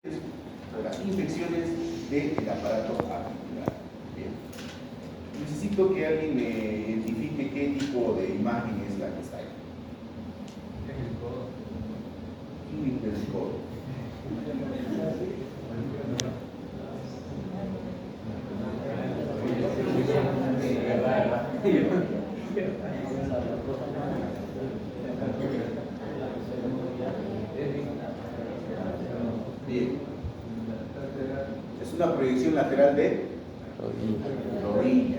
o las infecciones del aparato articular. Bien. Necesito que alguien me identifique qué tipo de imagen es la que está ahí. El codo. Del codo. Bien. Es una proyección lateral de rodilla. Bien.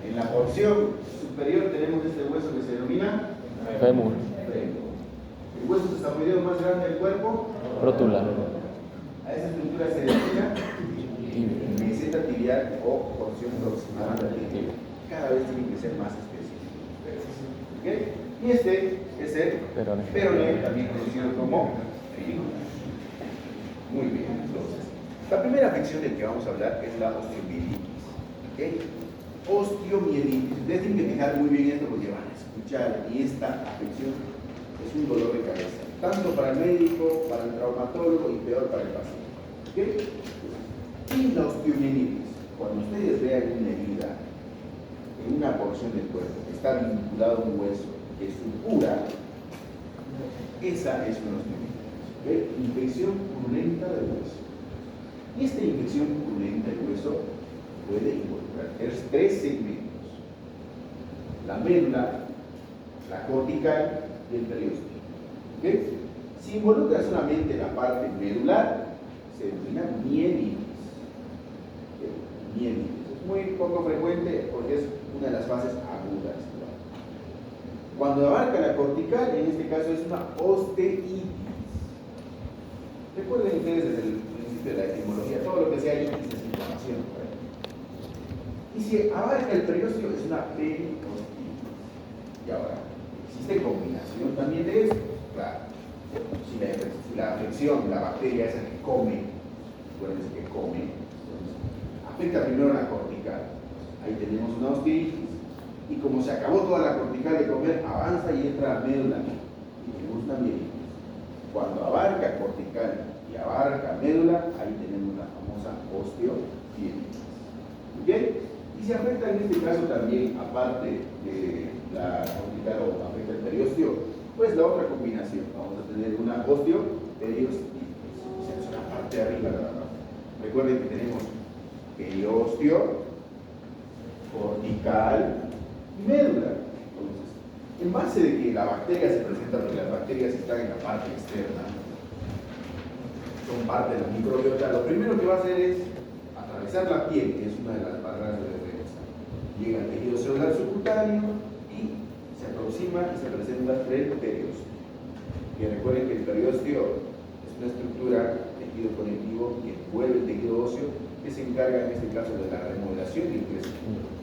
En la porción superior tenemos este hueso que se denomina Fémur. El hueso desarrollado más grande del cuerpo, Rótula. a esa estructura se denomina meseta tibial o porción proximal de la tibia. Cada vez tiene que ser más específico. ¿Okay? Y este es el peroné, también conocido como fíbula. Muy bien, entonces. La primera afección de que vamos a hablar es la osteomielitis. ¿Okay? Osteomielitis. Ustedes tienen que fijar muy bien esto porque van a escuchar. Y esta afección es un dolor de cabeza, tanto para el médico, para el traumatólogo y peor para el paciente. ¿Okay? Y la osteomielitis, cuando ustedes vean una herida en una porción del cuerpo que está vinculado a un hueso que supura, esa es una osteomielitis. ¿Okay? Infección purulenta del hueso. Y esta infección purulenta del hueso puede involucrar tres segmentos: la médula, la cortical y el periósteo. ¿Okay? Si involucra solamente la parte medular, se denomina mielitis. ¿Okay? Mielitis. Es muy poco frecuente porque es una de las fases agudas. Cuando abarca la cortical, en este caso es una osteitis. Recuerden ustedes desde el principio de la etimología, todo lo que sea itis es inflamación. Y si abarca el periósteo es una periostitis. Y ahora, existe combinación también de esto. Claro, si la afección, la bacteria esa que come, acuérdense que come, entonces, afecta primero la cortical. Ahí tenemos una osteitis. Y como se acabó toda la cortical de comer, avanza y entra a médula. Y tenemos una mielitis. Cuando abarca cortical y abarca médula, ahí tenemos la famosa osteomielitis. ¿Ok? Y se afecta en este caso también, aparte de la cortical o afecta el periósteo, pues la otra combinación. Vamos a tener una osteoperiostite, o sea, es una parte de arriba de la mano. Recuerden que tenemos periósteo, cortical y médula. Entonces, en base de que la bacteria se presenta, porque las bacterias están en la parte externa, son parte de la microbiota, lo primero que va a hacer es atravesar la piel, que es una de las barreras de defensa. Llega al tejido celular subcutáneo y se aproxima y se presenta el periósteo. Y recuerden que el periósteo es una estructura, tejido conectivo, que envuelve el tejido óseo, que se encarga en este caso de la remodelación y el crecimiento.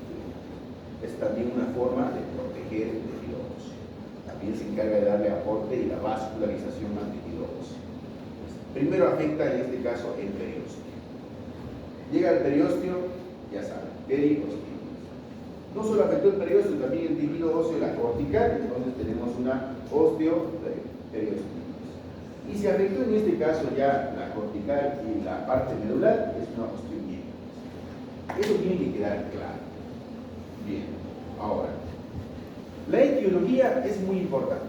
Es también una forma de proteger el tejido óseo. También se encarga de darle aporte y la vascularización al tejido óseo. Primero afecta en este caso el periósteo. Llega al periósteo, ya saben, periostitis. No solo afectó el periósteo, también el tejido óseo, la cortical, entonces tenemos una osteoperiostite. Y se afectó en este caso ya la cortical y la parte medular, es una osteomielitis. Eso tiene que quedar claro. Bien, ahora, la etiología es muy importante.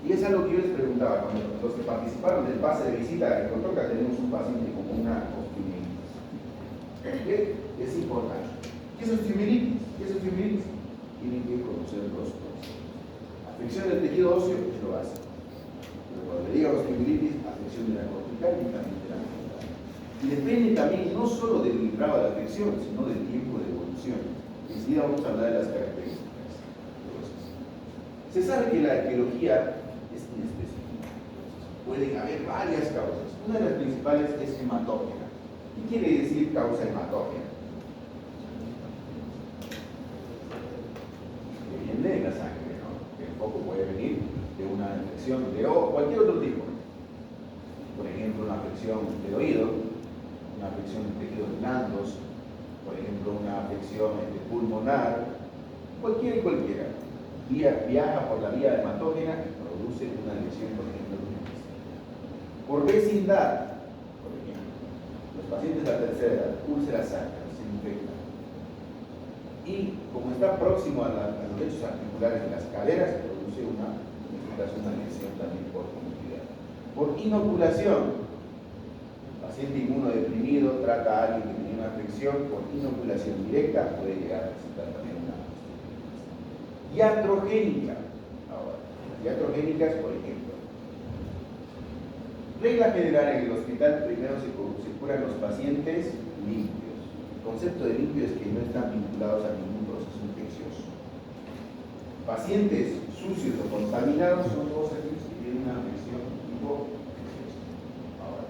Y es algo que yo les preguntaba cuando los que participaron del pase de visita, en Cotoca tenemos un paciente con una osteomielitis. ¿Okay? Es importante. ¿Qué es osteomielitis? ¿Qué es osteomielitis? Tienen que conocer los conceptos. Afección del tejido óseo es lo básico. Pero cuando le diga osteomielitis, afección de la cortical y también de la medular. Y depende también no solo del grado de afección, sino del tiempo de evolución. Enseguida vamos a hablar de las características. Se sabe que la etiología es inespecífica. Pueden haber varias causas. Una de las principales es hematógena. ¿Qué quiere decir causa hematógena? Que viene de la sangre, ¿no? Que el foco puede venir de una infección de cualquier otro tipo. Por ejemplo, una afección del oído, una afección de tejidos blandos, por ejemplo, una afección pulmonar, cualquiera. Viaja por la vía hematógena y produce una lesión, por ejemplo, de un intestino. Por vecindad, por ejemplo, los pacientes de la tercera edad, úlceras sacras, se infectan. Y como está próximo a los lechos articulares de las caderas, se produce una lesión también por conectividad. Por inoculación, paciente inmunodeprimido trata a alguien que tiene una afección, por inoculación directa puede llegar a presentar también una iatrogénica. Ahora, iatrogénicas, por ejemplo, regla general en el hospital, primero se curan los pacientes limpios. El concepto de limpio es que no están vinculados a ningún proceso infeccioso. Pacientes sucios o contaminados son todos aquellos que tienen una afección tipo infecciosa. Ahora,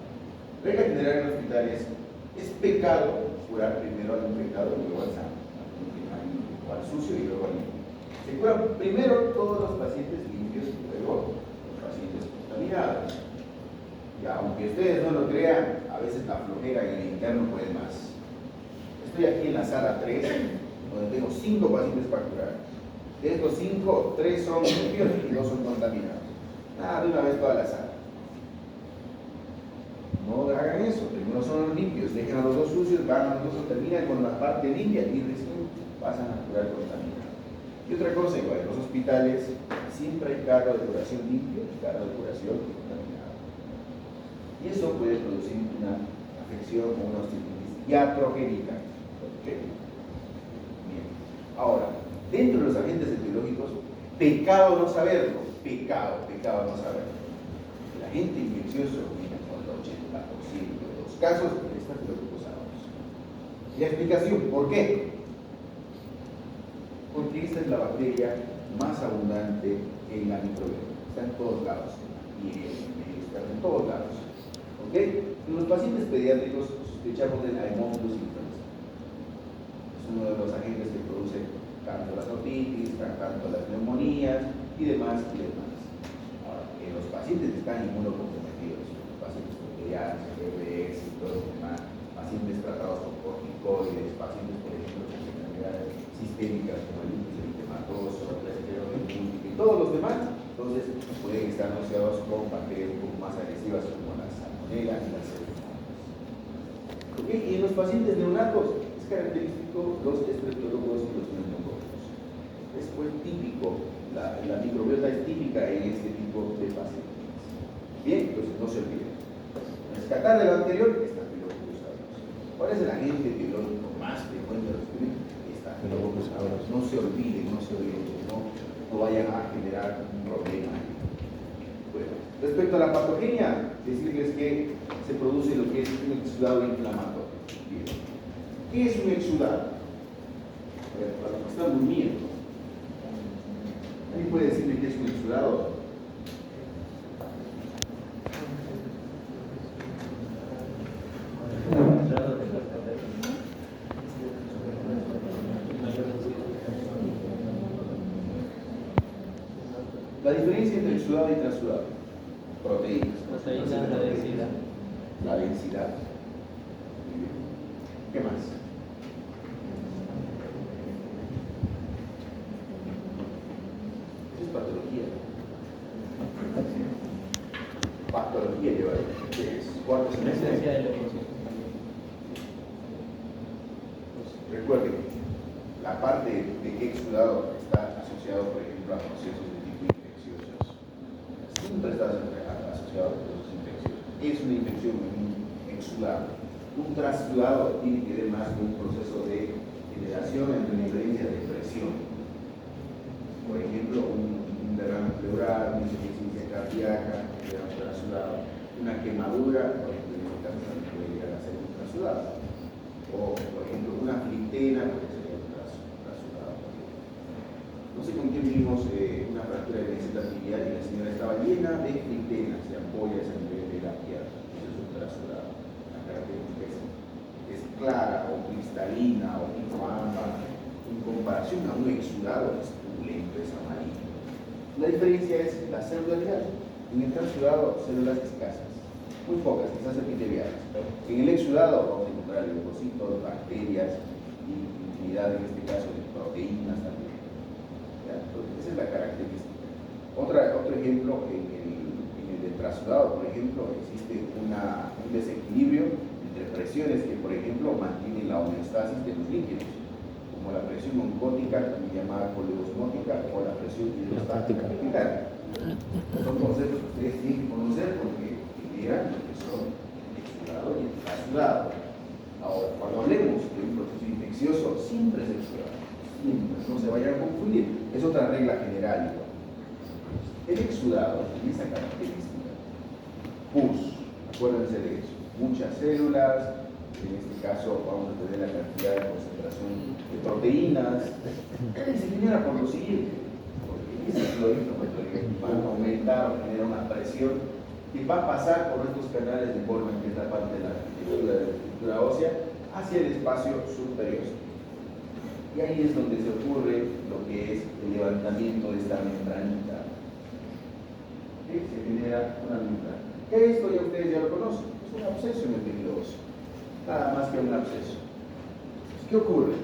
regla general en hospitales, es pecado curar primero al infectado y luego al sano, o al sucio y luego al limpio. Se curan primero todos los pacientes limpios y luego los pacientes contaminados. Ya, aunque ustedes no lo crean, a veces la flojera en el interno puede más. Estoy aquí en la sala 3, donde tengo 5 pacientes para curar. De estos 5, 3 son limpios y 2 son contaminados. Nada, de una vez toda la sala. No hagan eso, primero son los limpios, dejen a los 2 sucios, van a los 2, terminan con la parte limpia y recién pasan a curar contaminados. Y otra cosa, igual, en los hospitales siempre hay cargo de curación limpio y cargo de curación contaminado. Y eso puede producir una afección o una osteoartritis iatrogénica. Bien. Ahora, dentro de los agentes etiológicos, pecado no saberlo, pecado no saberlo. El agente infeccioso viene con el 80% de los casos de estafilococcus aureus. La explicación, ¿por qué? Porque esta es la bacteria más abundante en la microbiota. Está en todos lados, en todos lados. ¿Ok? En los pacientes pediátricos sospechamos del Haemophilus influenza. Es uno de los agentes que produce tanto las otitis, tanto las neumonías y demás y demás. Ahora, en los pacientes que están inmunocomprometidos, los pacientes con pediatras, BBS y todo lo demás, pacientes tratados con corticoides, pacientes, por ejemplo, con enfermedades sistémicas como el lupus eritematoso, la esclerosis múltiple y todos los demás, entonces pueden estar asociados con bacterias un poco más agresivas como las salmonella y las pseudomonas. ¿Okay? Y en los pacientes neonatos es característico los estreptococos y los pneumococos. Es pues típico, la microbiota es típica en este tipo de pacientes. Bien, entonces no se olviden. Rescatar de lo anterior, estafilococcus aureus. ¿Cuál es el agente etiológico más frecuente de los pacientes? Estafilococcus aureus. No se olviden, no vayan a generar un problema. Bueno, respecto a la patogenia, decirles que se produce lo que es un exudado inflamatorio. Bien. ¿Qué es un exudado? A ver, para los que están durmiendo, ¿alguien puede decirme qué es un exudado? La diferencia entre exudado y transudado. Proteínas. Proteínas, la densidad. La densidad. ¿Qué más? Eso es patología. Patología lleva ¿qué es? ¿Cuántos semestres? Recuerden, la parte de que exudado está asociado, por ejemplo, a procesos de tipo infecciosos. Siempre está asociado a procesos infecciosos. Es una infección en un exudado. Un transudado tiene que ver más con un proceso de generación entre una diferencia de presión. Por ejemplo, un derrame pleural, una insuficiencia cardíaca, un transudado, una quemadura, por ejemplo, en este caso también puede llegar a ser un transudado. O, por ejemplo, una flitena, porque sería un transudado. No sé con quién vimos una fractura de meseta tibial y la señora estaba llena de flitenas, de ampollas a nivel de la pierna. Eso es un transudado. La característica es clara o cristalina o tipo ámbar. En comparación a un exudado, es purulento, es amarillo. La diferencia es la celularidad. En el transudado, células escasas, muy pocas, quizás epiteliales. En el exudado vamos a encontrar leucocitos, bacterias y infinidad, en este caso, de proteínas también. ¿Ya? Entonces, esa es la característica. Otro ejemplo en el trasudado, por ejemplo, existe un desequilibrio entre presiones que, por ejemplo, mantienen la homeostasis de los líquidos, como la presión oncótica, también llamada coleosmótica, o la presión hidrostática vertical. Son conceptos que ustedes tienen que conocer porque generan lo que son el exudado y el trasudado. Ahora, cuando hablemos de un proceso infeccioso, siempre es exudado, siempre, no se vayan a confundir, es otra regla general. El exudado tiene esa característica, pus, acuérdense de eso, muchas células, en este caso vamos a tener la cantidad de concentración de proteínas, y se genera por lo siguiente, porque ese clorito va a aumentar o generar una presión que va a pasar por estos canales de Goldman, que es la parte de la arquitectura de la estructura ósea, hacia el espacio superior. Y ahí es donde se ocurre lo que es el levantamiento de esta membranita. ¿Sí? Se genera una membrana. Esto ya ustedes ya lo conocen, es un absceso en el tejido óseo, nada más que un absceso. ¿Qué ocurre?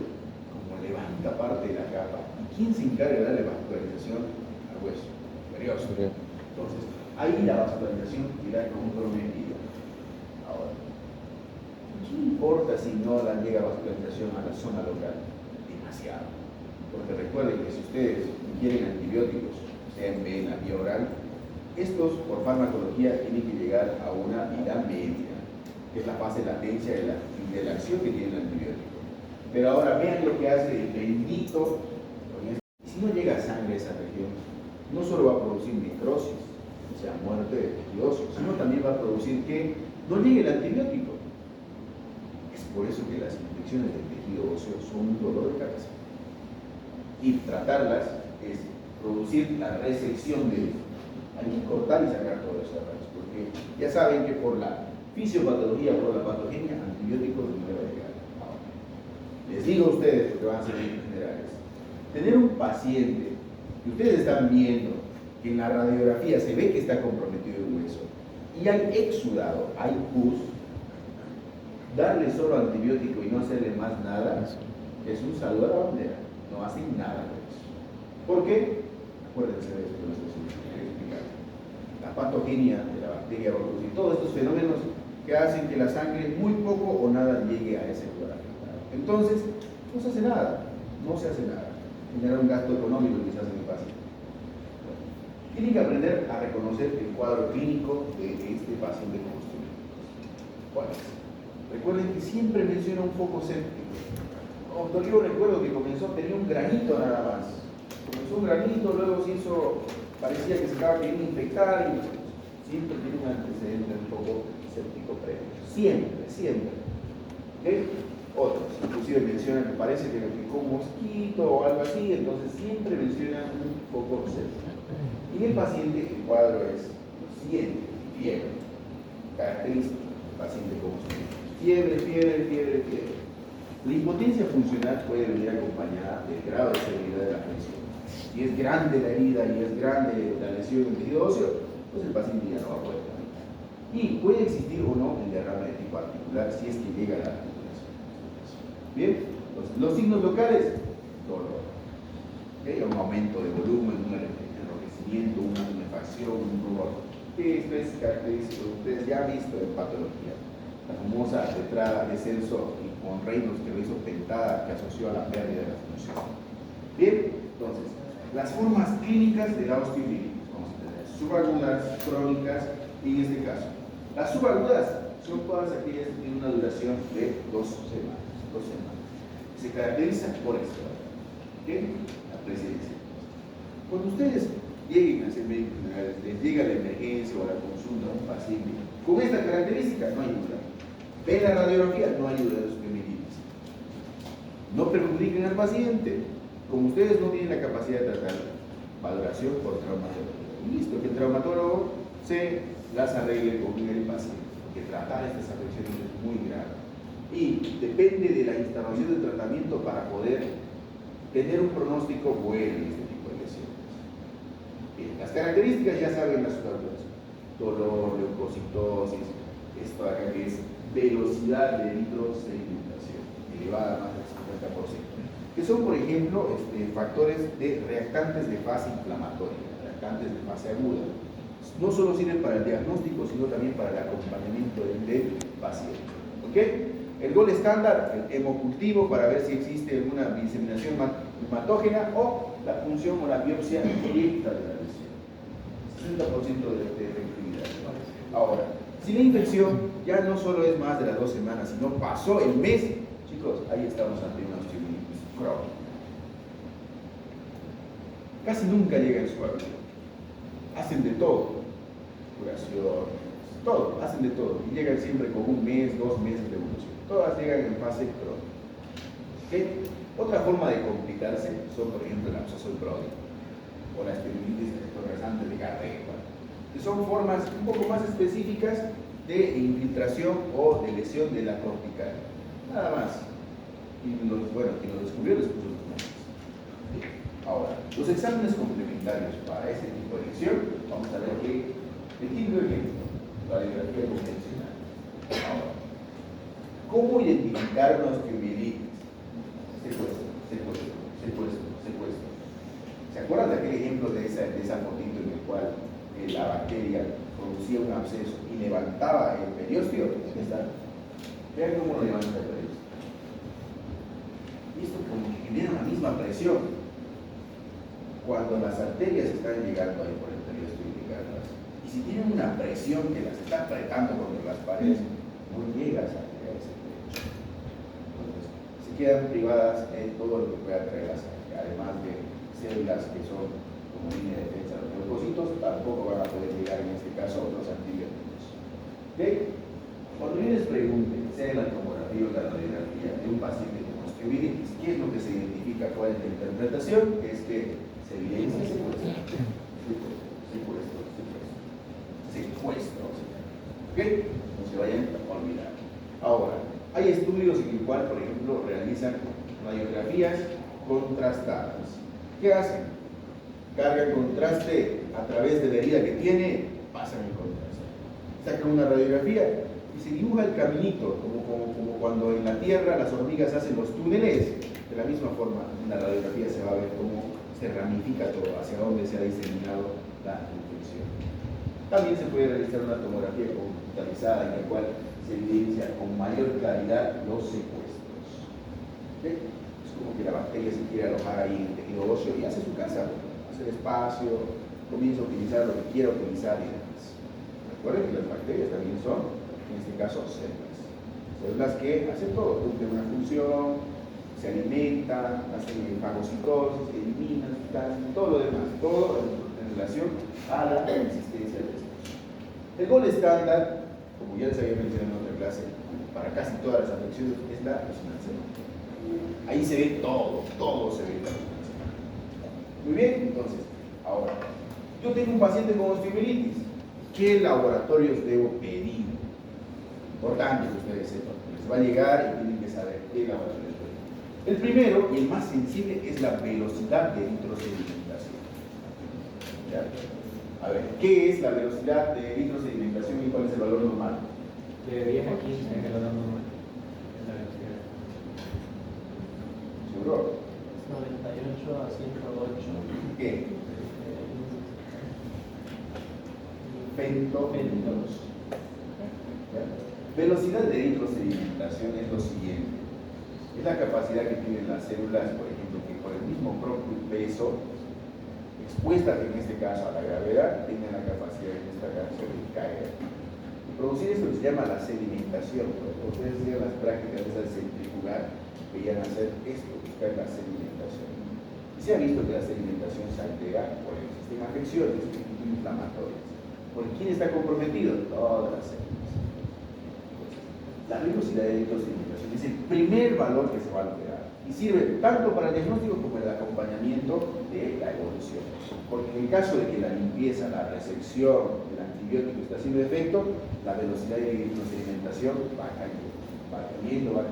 Como levanta parte de la capa, ¿y quién se encarga de darle vascularización al hueso? Periósteo. Entonces, ahí la vascularización irá comprometida. Ahora, ¿qué importa si no la llega vascularización a la zona local? Demasiado. Porque recuerden que si ustedes ingieren antibióticos, sea en vena, vía oral, estos por farmacología tienen que llegar a una vida media, que es la fase de latencia de la acción que tiene el antibiótico. Pero ahora vean lo que hace el bendito. Si no llega sangre a esa región, no solo va a producir necrosis, o sea, muerte de tejido óseo, sino también va a producir que no llegue el antibiótico. Es por eso que las infecciones del tejido óseo son un dolor de cabeza. Y tratarlas es producir la resección de esto. Hay que cortar y sacar todo eso, porque ya saben que por la fisiopatología o por la patogenia, antibióticos no le va a llegar. Ahora, les digo a ustedes, porque van a ser bien generales, tener un paciente que ustedes están viendo que en la radiografía se ve que está comprometido el hueso y hay exudado, hay pus, darle solo antibiótico y no hacerle más nada es un saludo a la bandera, no hacen nada con eso. ¿Por qué? Acuérdense de eso que les voy a explicar. La patogenia de la bacteria va a producir todos estos fenómenos que hacen que la sangre muy poco o nada llegue a ese lugar afectado. Entonces, no se hace nada, no se hace nada. Genera un gasto económico quizás en el paciente. Bueno, tienen que aprender a reconocer el cuadro clínico de este paciente con osteomielitis. ¿Cuál es? Recuerden que siempre menciona un foco séptico. Doctor, yo recuerdo que tenía un granito nada más. Comenzó un granito, luego se hizo, parecía que se estaba queriendo infectar y siempre tiene un antecedente un poco séptico previo. Siempre, siempre. ¿Okay? Otros, inclusive mencionan que parece que le picó un mosquito o algo así, entonces siempre mencionan un poco séptico. Y en el paciente el cuadro es lo siguiente: fiebre, característica del paciente como fiebre, fiebre, fiebre, fiebre. La impotencia funcional puede venir acompañada del grado de severidad de la lesión. Si es grande la herida y es grande la lesión en el tejido óseo, pues el paciente ya no va a poder caminar. Y puede existir o no el derrame de tipo articular si es que llega a la articulación. Bien, entonces, los signos locales: dolor, ¿okay? Un aumento de volumen, un enrojecimiento, una tumefacción, un rubor. Esto es característico, ustedes ya han visto en patología. La famosa letrada de Celso y con Reynolds, que lo hizo pentada, que asoció a la pérdida de la función. Bien, entonces, las formas clínicas de la osteomielitis, vamos a tener subagudas, crónicas, y en este caso, las subagudas son todas aquellas que tienen una duración de 2 semanas. 2 semanas. Se caracterizan por esto, ¿okay? La presidencia. Cuando ustedes lleguen a ser médicos generales, les llega la emergencia o la consulta a un paciente con esta característica, no hay duda. Ven la radiografía, no hay duda de osteomielitis. No perjudiquen al paciente. Como ustedes no tienen la capacidad de tratar, valoración por traumatólogo. Y listo, que el traumatólogo se las arregle con el paciente, porque tratar estas afecciones es muy grave. Y depende de la instauración del tratamiento para poder tener un pronóstico bueno en este tipo de lesiones. Bien, las características ya saben las subagudas: dolor, leucocitosis, esto acá que es velocidad de eritrosedimentación elevada más del 50%, que son, por ejemplo, factores de reactantes de fase inflamatoria, reactantes de fase aguda. No solo sirve para el diagnóstico, sino también para el acompañamiento del paciente. ¿Ok? El gol estándar, el hemocultivo para ver si existe alguna diseminación hematógena o la punción o la biopsia directa de la lesión. 60% de efectividad. Ahora, si la infección ya no solo es más de las 2 semanas, sino pasó el mes, chicos, ahí estamos ante una osteomielitis crónica. Casi nunca llega en su hábito. Hacen de todo, curación, todo, hacen de todo. Y llegan siempre con 1 mes, 2 meses de evolución. Todas llegan en fase crónica. ¿Okay? Otra forma de complicarse son, por ejemplo, el absceso crónico o la esterilitis rasante de Garrett, que son formas un poco más específicas de infiltración o de lesión de la cortical. Nada más. Y quien lo descubrió les puso los nombres. Ahora, los exámenes complementarios para este tipo de lesión, vamos a ver que el quinto ejemplo, la radiografía convencional. Ahora, ¿cómo identificar una osteomielitis? Secuestro. ¿Se acuerdan de aquel ejemplo de esa fotito en el cual la bacteria producía un absceso y levantaba el periósteo? Aquí está. Vean cómo lo levanta el periósteo. Y esto como que genera la misma presión. Cuando las arterias están llegando ahí por el periósteo y ligarlas, y si tienen una presión que las está apretando contra las paredes, no llegas a ese techo. Entonces, se quedan privadas de todo lo que pueda traer la sangre, además de células que son como línea de defensa de los leucocitos, tampoco van a poder llegar en este caso otros antibióticos. ¿Okay? Cuando yo les pregunte, sea en la tomografía o la radiografía de un paciente con osteomielitis, ¿qué es lo que se identifica? ¿Cuál es la interpretación? Es que se evidencia secuestro. ¿Ok? No se vayan a olvidar. Ahora, hay estudios en el cual, por ejemplo, realizan radiografías contrastadas. ¿Qué hacen? Cargan contraste a través de la herida que tiene, pasan el contraste. Sacan una radiografía y se dibuja el caminito, como cuando en la tierra las hormigas hacen los túneles. De la misma forma, en la radiografía se va a ver cómo se ramifica todo, hacia dónde se ha diseminado la infección. También se puede realizar una tomografía computarizada en la cual se evidencia con mayor claridad los secuestros. ¿Okay? Es como que la bacteria se quiere alojar ahí en el tejido óseo y hace su casa, hace el espacio, comienza a utilizar lo que quiera utilizar y demás. Recuerden que las bacterias también son, en este caso, células que hacen todo, cumplen una función, se alimentan, hacen fagocitosis, eliminan, todo lo demás, todo en relación a la existencia de estos. El gol estándar, como ya les había mencionado en otra clase, para casi todas las afecciones es la resonancia. Ahí se ve todo se ve la resonancia. Muy bien, entonces, ahora, yo tengo un paciente con osteomielitis. ¿Qué laboratorios debo pedir? Importante que ustedes sepan, les va a llegar y tienen que saber qué laboratorios. El primero y el más sensible es la velocidad de eritrosedimentación. ¿Ya? A ver, ¿qué es la velocidad de eritrosedimentación y cuál es el valor normal? De 10 a 15 es el valor normal. Es la velocidad. ¿Seguro? 98 a 108. ¿Qué? Pentopelos. Velocidad de eritrosedimentación es lo siguiente. Es la capacidad que tienen las células, por ejemplo, que por el mismo propio peso, expuestas en este caso a la gravedad, tengan la capacidad en esta canción de caer. Y producir esto que se llama la sedimentación. Ustedes tienen las prácticas de esa centrifugar, veían hacer esto, buscar la sedimentación. Y se ha visto que la sedimentación se altera por el sistema infeccioso, inflamatorios. ¿Por quién está comprometido? Todas las células. La velocidad de eritrosedimentación es el primer valor que se va a alterar y sirve tanto para el diagnóstico como el acompañamiento de la evolución. Porque en el caso de que la limpieza, la resección del antibiótico está haciendo efecto, la velocidad de eritrosedimentación va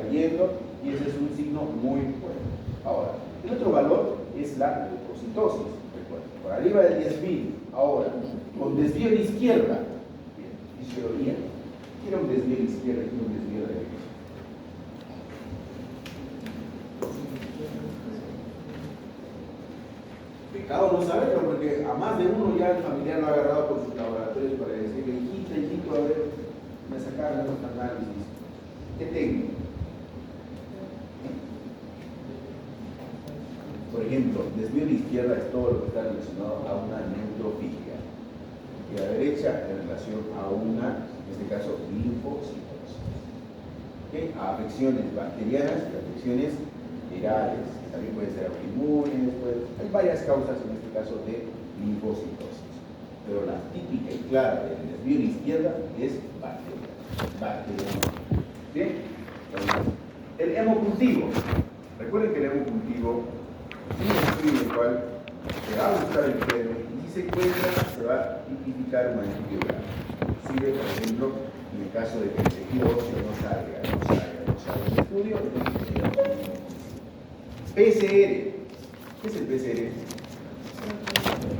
cayendo y ese es un signo muy bueno. Ahora, el otro valor es la leucocitosis. Recuerden, por arriba del 10.000, ahora, con desvío a la izquierda, fisiología. Quiero un desvío a la izquierda, quiero un desvío a la derecha. Pecado no saberlo, porque a más de uno ya el familiar lo ha agarrado por sus laboratorios para decirle, hijito, a ver, me sacaron los análisis. ¿Qué tengo? Por ejemplo, desvío a la izquierda es todo lo que está relacionado a una neutrofilia y a la derecha en relación a una, en este caso, linfocitosis. ¿Okay? A afecciones bacterianas y afecciones virales, que también pueden ser autoinmunes, hay varias causas en este caso de linfocitosis. Pero la típica y clara del desvío a la izquierda es bacteriana. ¿Bien? Entonces, el hemocultivo. Recuerden que el hemocultivo es un estudio en el cual se va a buscar el germen y si se encuentra se va a tipificar un antibiograma. Sirve, por ejemplo, en el caso de que el tejido óseo no salga del estudio, entonces sería PCR. ¿Qué es el PCR?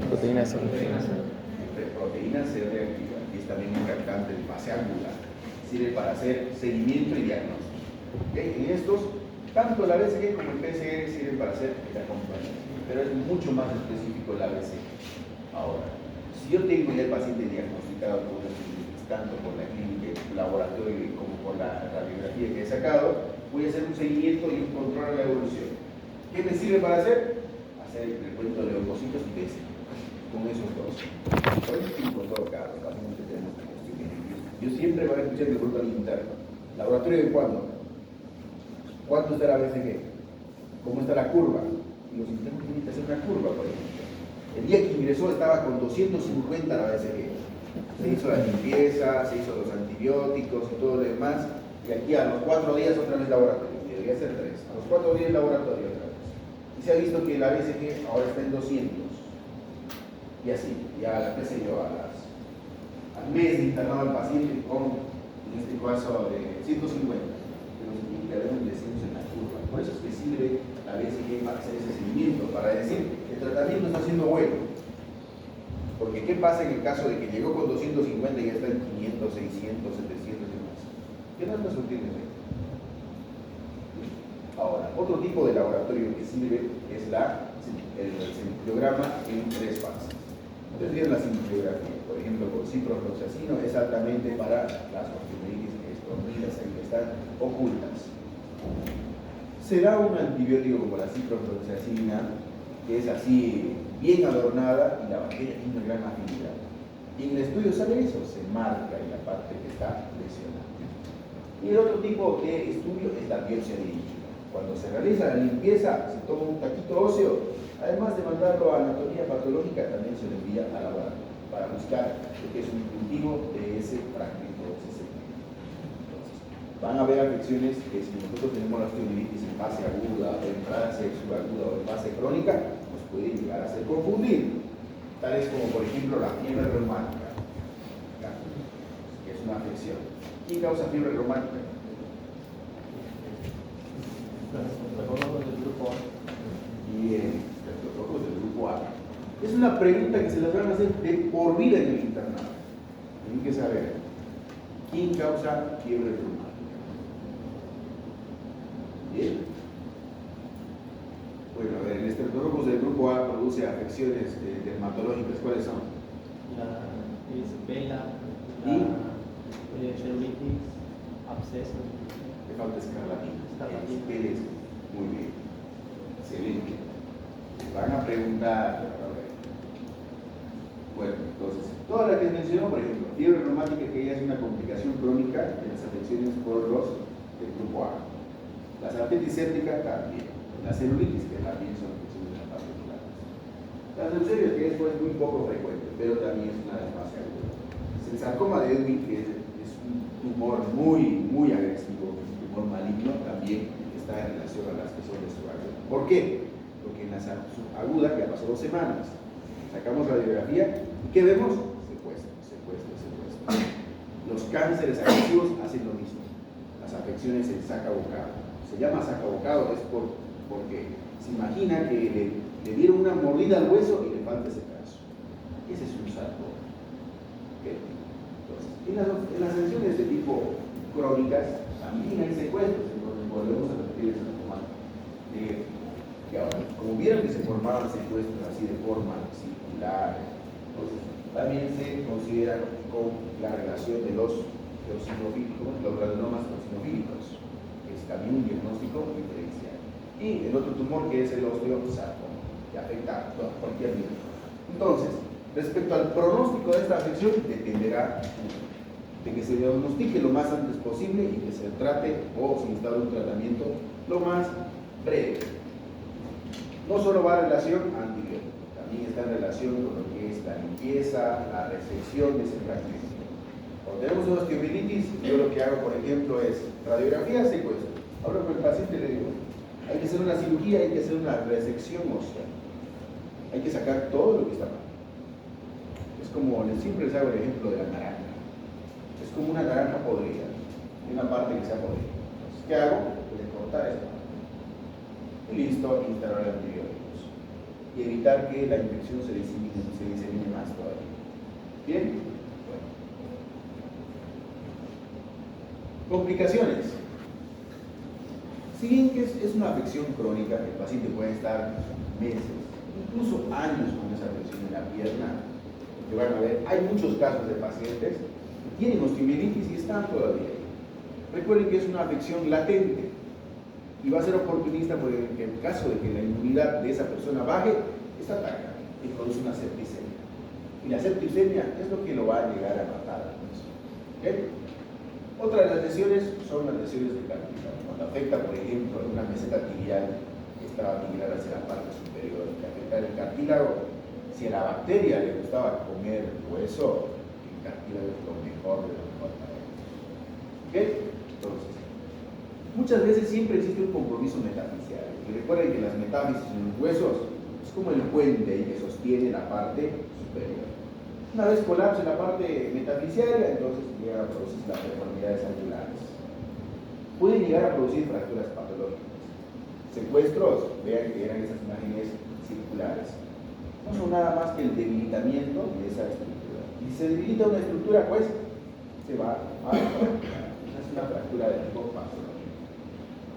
Proteína C. Proteína C reactiva, que es también un reactante de fase angular. Sirve para hacer seguimiento y diagnóstico. ¿Okay? En estos, tanto la BCG como el PCR sirven para hacer el acompañamiento, pero es mucho más específico la BCG. Ahora, si yo tengo ya el paciente diagnosticado con una cistitis, tanto por la clínica, el laboratorio como por la radiografía que he sacado, voy a hacer un seguimiento y un control de la evolución. ¿Qué me sirve para hacer? Hacer el recuento de leucocitos y BCG. Con esos dos. Por eso con todo caso, también tenemos que estudiar. Yo siempre voy a escuchar el control interno. ¿Laboratorio de cuándo? ¿Cuánto está la BCG? ¿Cómo está la curva? Y los internos tienen que hacer una curva, por ejemplo. El día que ingresó estaba con 250 la BCG. Se hizo la limpieza, se hizo los antibióticos y todo lo demás. Y aquí a los 4 días otra vez laboratorio. Debería ser 3. A los 4 días laboratorio otra vez. Y se ha visto que la BCG ahora está en 200. Y así, ya, qué sé yo, al mes de internado al paciente con, en este caso, de 150. Que haber un descenso en la curva. Por eso es que sirve la BCG para hacer ese seguimiento, para decir que el tratamiento está siendo bueno. Porque ¿qué pasa en el caso de que llegó con 250 y ya está en 500, 600, 700 y más? ¿Qué tanto surtido es? Ahora, otro tipo de laboratorio que sirve es el centriograma en 3 fases. Ustedes vieron la centriografía, por ejemplo, con ciprofloxacino es altamente para las osteomelitis escondidas, ahí que están ocultas. Se da un antibiótico como la ciprofloxacina, que es así bien adornada y la bacteria tiene una gran afinidad. Y en el estudio sale eso, se marca en la parte que está lesionada. Y el otro tipo de estudio es la biopsia dirigida. Cuando se realiza la limpieza, se toma un taquito óseo, además de mandarlo a anatomía patológica, también se le envía a laboratorio para buscar lo que es un cultivo de ese fragmento, de ese segmento. Entonces, van a haber afecciones que si nosotros tenemos la osteomelitis en fase aguda, o en fase subaguda o en fase crónica, nos puede llegar a hacer confundir. Tales como, por ejemplo, la fiebre reumática, que es una afección. ¿Quién causa fiebre reumática? Del grupo A. Bien, los del grupo A. Es una pregunta que se las van a hacer de por vida en el internado. Tienen que saber quién causa fiebre reumática. Bien. Bueno, a ver, el estreptococos del grupo A produce afecciones dermatológicas. ¿Cuáles son? La vela, ¿Y? celulitis, abscesos. Le falta escarlatina. Eres muy bien. Excelente. Van a preguntar. A ver. Bueno, entonces, todas las que mencionó, por ejemplo, fiebre reumática, que ya es una complicación crónica de las afecciones por los del grupo A. La artritis séptica también. La celulitis, que también son afecciones de la parte ocular. Las leucemias, que es muy poco frecuente, pero también es una de las más agudas. El sarcoma de Ewing, que es un tumor muy agresivo, un tumor maligno, también está en relación a las que son de subaguda. ¿Por qué? Porque en la subaguda ya pasó 2 semanas. Sacamos radiografía y ¿qué vemos? Secuestro. Los cánceres agresivos hacen lo mismo. Las afecciones en saca-bocado. Se llama saca-bocado es porque se imagina que le dieron una mordida al hueso y le falta ese pedazo. Ese es un sarcoma. ¿Okay? Entonces, en las afecciones de tipo crónicas también hay secuestros. Entonces, volvemos a repetir esa tomada. Y ahora, como vieron que se formaban secuestros así de forma circular, entonces también se considera con la relación de los eosinofílicos, los granuliomas eosinofílicos, que es también un diagnóstico diferencial. Y el otro tumor que es el osteosarcoma, que afecta a cualquier nivel. Entonces, respecto al pronóstico de esta afección, dependerá de que se diagnostique lo más antes posible y que se trate o se instale un tratamiento lo más breve. No solo va en relación a antibióticos, también está en relación con lo que es la limpieza, la resección de ese fragmento. Cuando tenemos una osteomielitis, yo lo que hago, por ejemplo, es radiografía, secuestro. Ahora con el paciente le digo, hay que hacer una cirugía, hay que hacer una resección ósea. Hay que sacar todo lo que está mal. Es como, siempre les hago el ejemplo de la naranja. Es como una naranja podrida, hay una parte que se ha podrido. Entonces, ¿qué hago? Voy a cortar esta parte. Y listo, instalar antibióticos. Y evitar que la infección se disemine más todavía. ¿Bien? Bueno. Complicaciones. Si bien que es una afección crónica, que el paciente puede estar meses, incluso años con esa afección en la pierna, que van a ver, hay muchos casos de pacientes que tienen osteomielitis y están todavía ahí. Recuerden que es una afección latente y va a ser oportunista porque en el caso de que la inmunidad de esa persona baje, esta ataca y produce una septicemia. Y la septicemia es lo que lo va a llegar a matar. ¿Okay? Otra de las lesiones son las lesiones de cartílago. Cuando afecta, por ejemplo, una meseta tibial que estaba migrada hacia la parte superior, que afecta el cartílago, si a la bacteria le gustaba comer hueso, el cartílago es lo mejor de lo mejor para ellos. ¿Ok? Entonces, muchas veces siempre existe un compromiso metafisial. Y recuerden que las metáfisis en los huesos es como el puente que sostiene la parte superior. Una vez colapse la parte metafisiaria, entonces llega a producir las deformidades angulares. Puede llegar a producir fracturas patológicas. Secuestros, vean que eran esas imágenes circulares. No son nada más que el debilitamiento de esa estructura. Y si se debilita una estructura, pues se va a es una fractura de tipo patológico.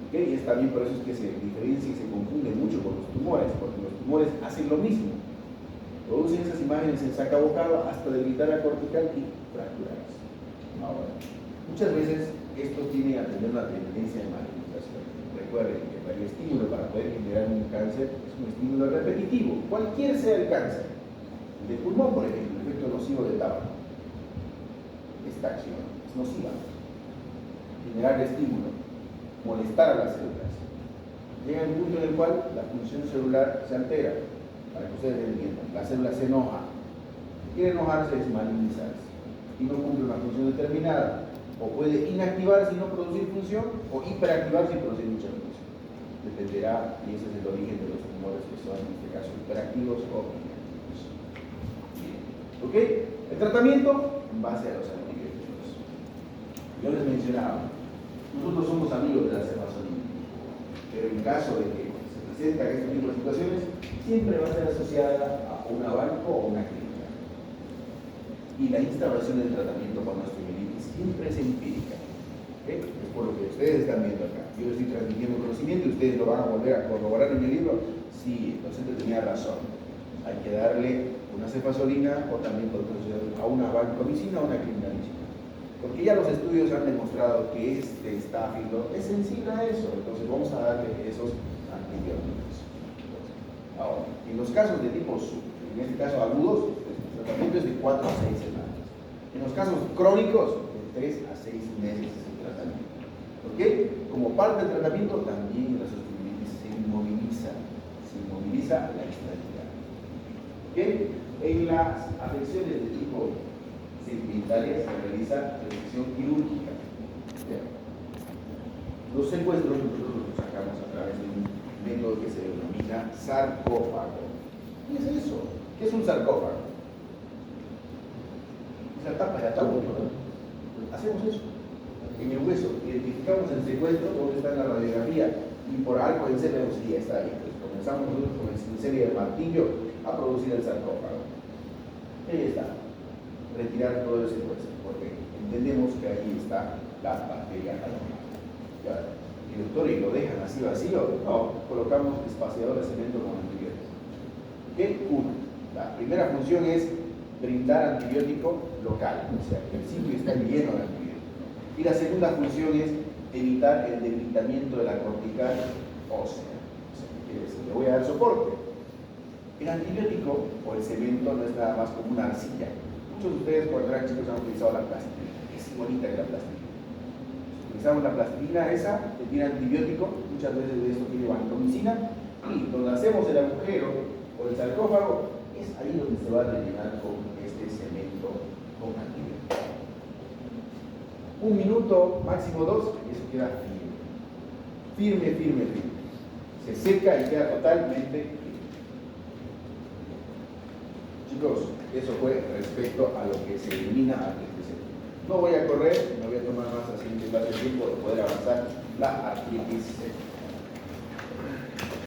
¿Okay? Y es también por eso es que se diferencia y se confunde mucho con los tumores, porque los tumores hacen lo mismo. Producen esas imágenes en sacabocado hasta debilitar la cortical y fracturarse. Ahora, muchas veces esto tiene a tener una tendencia de magnetización. Recuerden que el estímulo para poder generar un cáncer es un estímulo repetitivo, cualquier sea el cáncer. El de pulmón, por ejemplo, el efecto nocivo del tabaco. Esta acción es nociva. Generar estímulo, molestar a las células. Llega un punto en el cual la función celular se altera. Para que ustedes entiendan, la célula se enoja. Si quiere enojarse es malinizarse y no cumple una función determinada. O puede inactivarse y no producir función, o hiperactivarse y producir mucha función. Dependerá, y ese es el origen de los tumores que son, en este caso, hiperactivos o inactivos. Bien. ¿Ok? El tratamiento en base a los antibióticos. Yo les mencionaba, nosotros somos amigos de la cefazolina, pero en caso de que se presentan este tipo de situaciones, siempre va a ser asociada a un banco o una clínica. Y la instauración del tratamiento con osteomielitis siempre es empírica. ¿Okay? Es por lo que ustedes están viendo acá. Yo les estoy transmitiendo conocimiento y ustedes lo van a volver a corroborar en el libro. Sí, el docente tenía razón. Hay que darle una cefazolina o también a una vancomicina o una clindamicina. Porque ya los estudios han demostrado que este estáfilo es sensible a eso. Entonces vamos a darle esos antibióticos. Ahora, en los casos de tipo sub, en este caso agudos, el tratamiento es de 4 a 6 semanas. En los casos crónicos, de 3 a 6 meses es el tratamiento. ¿Ok? Como parte del tratamiento, también la sostenibilidad se inmoviliza la extremidad. ¿Ok? En las afecciones de tipo segmentaria se realiza resección quirúrgica. ¿Okay? Los secuestros nosotros los sacamos a través de un método que se denomina sarcófago. ¿Qué es eso? ¿Qué es un sarcófago? Esa tapa de ataúd, ¿no? Hacemos eso. En el hueso, identificamos el secuestro, donde está en la radiografía, y por algo en serio sí está ahí. Entonces comenzamos nosotros con el cincel y el martillo a producir el sarcófago. Ahí está. Retirar todo el secuestro, porque entendemos que ahí está la bacteria anormal. En doctor, y lo dejan así vacío. No, colocamos espaciador de cemento con antibiótico. ¿Qué? Uno, la primera función es brindar antibiótico local, o sea, que el sitio está lleno de antibiótico. Y la segunda función es evitar el debilitamiento de la cortical ósea. O sea, ¿qué quiere decir? Le voy a dar soporte. El antibiótico o el cemento no es nada más como una arcilla. Muchos de ustedes cuando eran chicos han utilizado la plastilina, es igualita que la plastilina. Utilizamos la plastilina esa que tiene antibiótico, muchas veces de esto tiene vancomicina, y donde hacemos el agujero o el sarcófago es ahí donde se va a rellenar con este cemento con antibiótico. 1 minuto, máximo 2, y eso queda firme. Firme. Se seca y queda totalmente firme. Chicos, eso fue respecto a lo que se elimina antes de ser. No voy a correr, me voy a tomar más así que pase el tiempo de poder avanzar la artritis.